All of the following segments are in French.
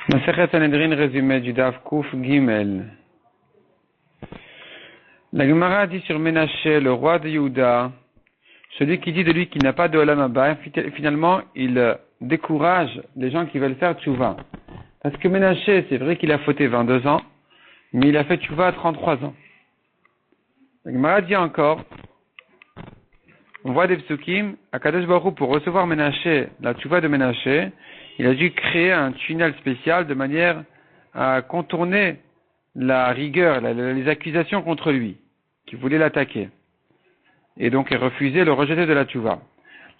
Masechet Sanhedrin, résumé du Daf Kuf Gimel. La Gemara dit sur Ménaché, le roi de Yehuda, celui qui dit de lui qu'il n'a pas de Olam Haba, finalement, il décourage les gens qui veulent faire tchouva. Parce que Ménaché, c'est vrai qu'il a fauté 22 ans, mais il a fait tchouva à 33 ans. La Gemara dit encore, on voit des psukim, à Kadosh Baruch Hu, pour recevoir Ménaché, la tchouva de Ménaché, il a dû créer un tunnel spécial de manière à contourner la rigueur, les accusations contre lui, qui voulaient l'attaquer. Et donc refuser, le rejeter de la tchouva.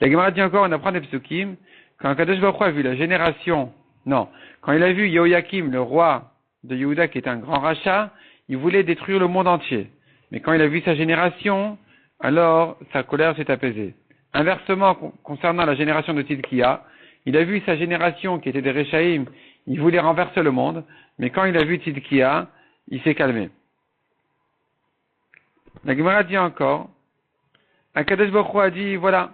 La Gemara dit encore, on apprend des psukim, quand Kadosh Baruch Hu a vu la génération, quand il a vu Yehoyakim, le roi de Yehuda, qui est un grand rachat, il voulait détruire le monde entier. Mais quand il a vu sa génération, alors sa colère s'est apaisée. Inversement, concernant la génération de Tzidkiya, il a vu sa génération qui était des Réchaïm, il voulait renverser le monde, mais quand il a vu Tzidkiya, il s'est calmé. La Gemara dit encore, Akadosh Baruch Hu a dit, voilà,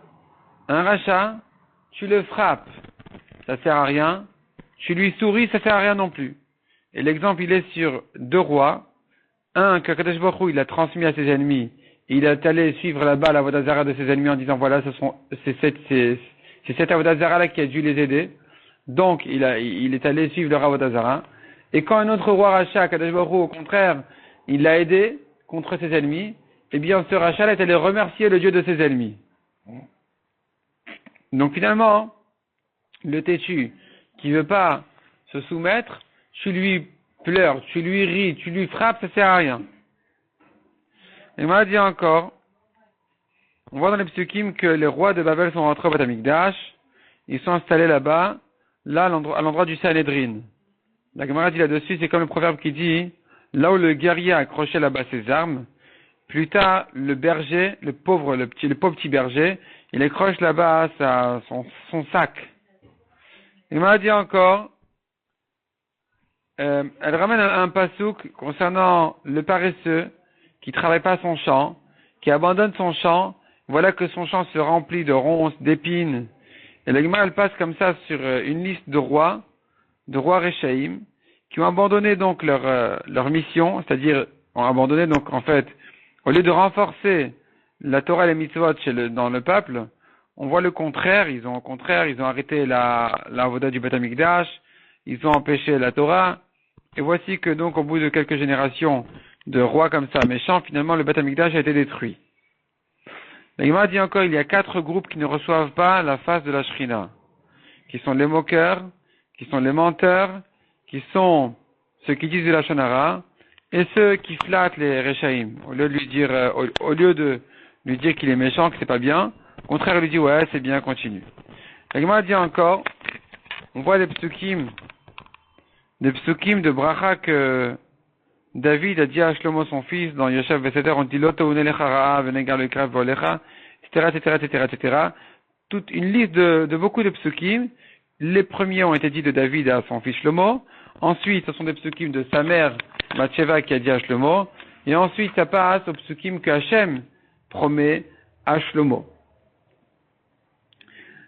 un rachat, tu le frappes, ça sert à rien, tu lui souris, ça sert à rien non plus. Et l'exemple, il est sur deux rois, un qu'Akadosh Baruch Hu, il a transmis à ses ennemis, et il est allé suivre là-bas la Avodah Zara de ses ennemis en disant, voilà, c'est cet Avodah Zara là qui a dû les aider. Donc, il est allé suivre leur Avodah Zara. Et quand un autre roi rachat, Kadosh Baruch Hu, au contraire, il l'a aidé contre ses ennemis, eh bien, ce rachat est allé remercier le Dieu de ses ennemis. Donc, finalement, le têtu, qui veut pas se soumettre, tu lui pleures, tu lui ris, tu lui frappes, ça sert à rien. Et moi, dit encore, on voit dans les psukim que les rois de Babel sont rentrés au Beth Amikdash, ils sont installés là-bas, là, à l'endroit du Sanhedrin. La Gemara dit là-dessus, c'est comme le proverbe qui dit, là où le guerrier a accroché là-bas ses armes, plus tard, le berger, le pauvre petit berger, il accroche là-bas son sac. La Gemara dit encore, elle ramène un pasouk concernant le paresseux, qui travaille pas son champ, qui abandonne son champ, voilà que son champ se remplit de ronces, d'épines. Et la Gemara, elle passe comme ça sur une liste de rois Réchaïm, qui ont abandonné donc leur mission, c'est-à-dire ont abandonné donc en fait, au lieu de renforcer la Torah et les mitzvot dans le peuple, on voit le contraire, ils ont arrêté la Avoda du Beth Amikdash, ils ont empêché la Torah, et voici que donc au bout de quelques générations de rois comme ça méchants, finalement le Beth Amikdash a été détruit. La Gemara dit encore, il y a 4 groupes qui ne reçoivent pas la face de la Shrina, qui sont les moqueurs, qui sont les menteurs, qui sont ceux qui disent de la Shonara, et ceux qui flattent les Réchaïm. Au lieu de lui dire qu'il est méchant, que c'est pas bien, au contraire, il lui dit, ouais, c'est bien, continue. La Gemara dit encore, on voit des psukim de bracha que David a dit à Shlomo son fils dans Yoshev Veseder, on dit Loto unelecha ra'a venegar le krav volecha, etc. Toute une liste de beaucoup de psukim. Les premiers ont été dits de David à son fils Shlomo. Ensuite, ce sont des psukim de sa mère Bathsheba qui a dit à Shlomo. Et ensuite, ça passe aux psukim que Hachem promet à Shlomo.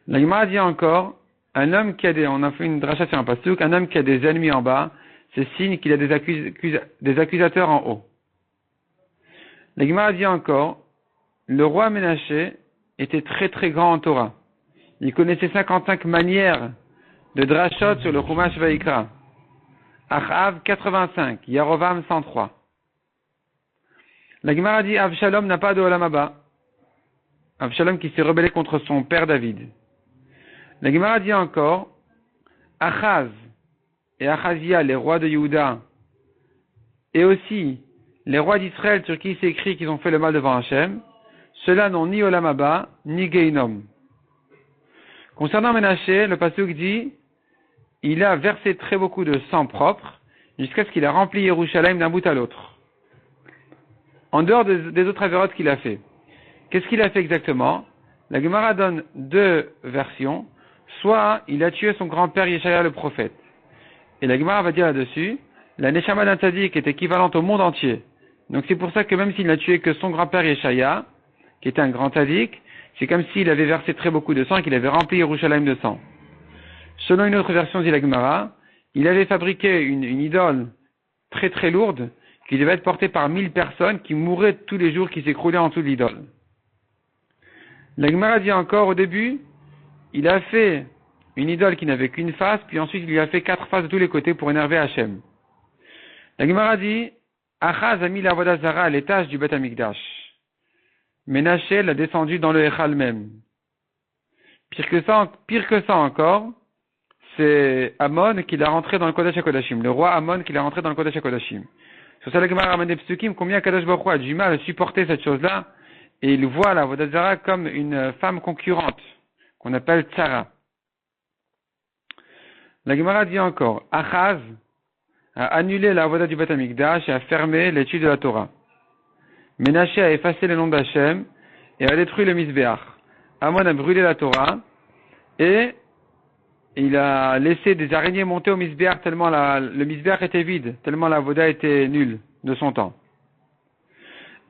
La Gemara dit encore, un homme on a fait une dracha sur un pasuk, un homme qui a des ennemis en bas, c'est signe qu'il a des accusateurs en haut. La Gemara dit encore, le roi Ménaché était très très grand en Torah. Il connaissait 55 manières de drachot sur le Chumash Vayikra. Achav 85, Yarovam 103. La Gemara dit, Avshalom n'a pas de Olam Haba. Avshalom qui s'est rebellé contre son père David. La Gemara dit encore, Achaz et Achazia, les rois de Yehuda, et aussi les rois d'Israël sur qui il s'est écrit qu'ils ont fait le mal devant Hachem, ceux-là n'ont ni Olam Haba, ni Geinom. Concernant Ménaché, le pasuk dit, il a versé très beaucoup de sang propre, jusqu'à ce qu'il a rempli Yerushalayim d'un bout à l'autre. En dehors des autres avérotes qu'il a fait. Qu'est-ce qu'il a fait exactement? La Gemara donne 2 versions. Soit il a tué son grand-père Yeshaya le prophète. Et la Gemara va dire là-dessus, la Neshama d'un tzaddik est équivalente au monde entier. Donc c'est pour ça que même s'il n'a tué que son grand-père Yeshaya, qui était un grand tzaddik, c'est comme s'il avait versé très beaucoup de sang et qu'il avait rempli Yerushalayim de sang. Selon une autre version, dit la Gemara, il avait fabriqué une idole très très lourde qui devait être portée par 1000 personnes qui mouraient tous les jours, qui s'écroulaient en dessous de l'idole. La Gemara dit encore, au début, il a fait une idole qui n'avait qu'une face, puis ensuite il lui a fait 4 faces de tous les côtés pour énerver Hachem. La Gemara dit, Achaz a mis la Avodah Zara à l'étage du Beth Amikdash. Ménaché l'a descendu dans le Echal même. Pire que ça encore, c'est Amon qui l'a rentré dans le Kodesh HaKodashim. Le roi Amon qui l'a rentré dans le Kodesh HaKodashim. Sur ça, la Gemara ramène des psukim, combien Kadosh Baruch Hu a du mal à supporter cette chose-là, et il voit la Avodah Zara comme une femme concurrente, qu'on appelle Tzara. La Gemara dit encore, Achaz a annulé la Avodah du Beth Amikdash et a fermé l'étude de la Torah. Ménaché a effacé le nom d'Hachem et a détruit le Misbéach. Amon a brûlé la Torah et il a laissé des araignées monter au Misbéach tellement le Misbéach était vide, tellement la Avodah était nulle de son temps.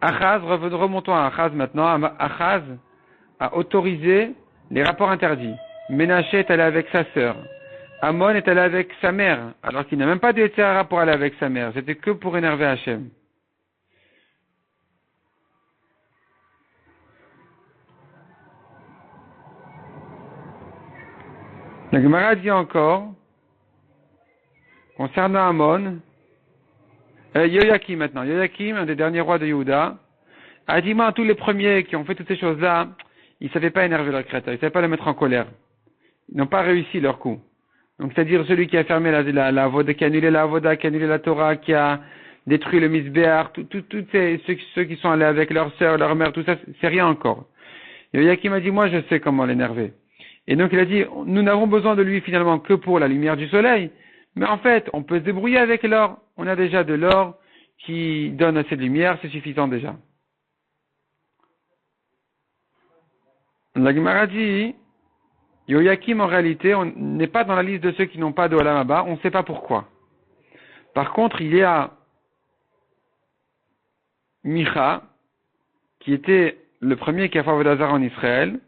Achaz, remontons à Achaz maintenant. Achaz a autorisé les rapports interdits. Ménaché est allé avec sa sœur. Amon est allé avec sa mère, alors qu'il n'a même pas de Yetzirah pour aller avec sa mère. C'était que pour énerver Hachem. La Gemara dit encore, concernant Amon, Yoyakim maintenant. Yoyakim, un des derniers rois de Yehuda, a dit, moi, tous les premiers qui ont fait toutes ces choses-là, ils ne savaient pas énerver leur créateur, ils ne savaient pas le mettre en colère. Ils n'ont pas réussi leur coup. Donc, c'est-à-dire celui qui a fermé la Avoda, qui a annulé la Avoda, qui a annulé la Torah, qui a détruit le Misbéach, ceux qui sont allés avec leur sœur, leur mère, tout ça, c'est rien encore. Yoyakim a dit, moi, je sais comment l'énerver. Et donc, il a dit, nous n'avons besoin de lui finalement que pour la lumière du soleil. Mais en fait, on peut se débrouiller avec l'or. On a déjà de l'or qui donne assez de lumière, c'est suffisant déjà. La Gemara dit, Yoyakim, en réalité, on n'est pas dans la liste de ceux qui n'ont pas de Olam Haba, on ne sait pas pourquoi. Par contre, il y a Micha, qui était le premier qui a fait Avodah Zara en Israël.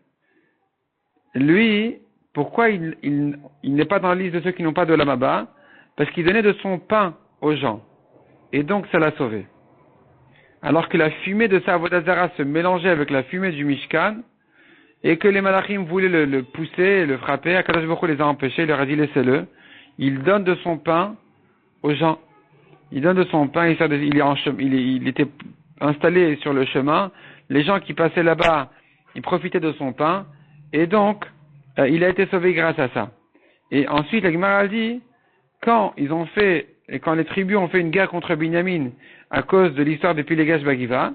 Lui, pourquoi il n'est pas dans la liste de ceux qui n'ont pas de Olam Haba? Parce qu'il donnait de son pain aux gens. Et donc, ça l'a sauvé. Alors que la fumée de sa Avodah Zara se mélangeait avec la fumée du Mishkan, et que les malachim voulaient le pousser, le frapper, Akadosh Baruch Hu les a empêchés, il leur a dit laissez-le. Il donne de son pain aux gens. Il donne de son pain, il était installé sur le chemin. Les gens qui passaient là-bas, ils profitaient de son pain, et donc, il a été sauvé grâce à ça. Et ensuite, la Gemara dit, quand les tribus ont fait une guerre contre Binyamin, à cause de l'histoire de Pilegash Bagiva,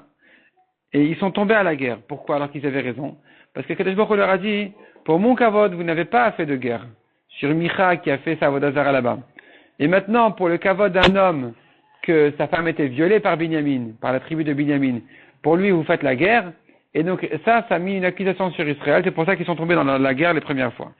et ils sont tombés à la guerre. Pourquoi? Alors qu'ils avaient raison. Parce que Kadosh Baruch Hu leur a dit, pour mon kavod, vous n'avez pas fait de guerre. Sur Micha qui a fait sa Avodah Zara là-bas. Et maintenant, pour le kavod d'un homme, que sa femme était violée par Binyamin, par la tribu de Binyamin, pour lui, vous faites la guerre. Et donc, ça a mis une accusation sur Israël. C'est pour ça qu'ils sont tombés dans la guerre les premières fois.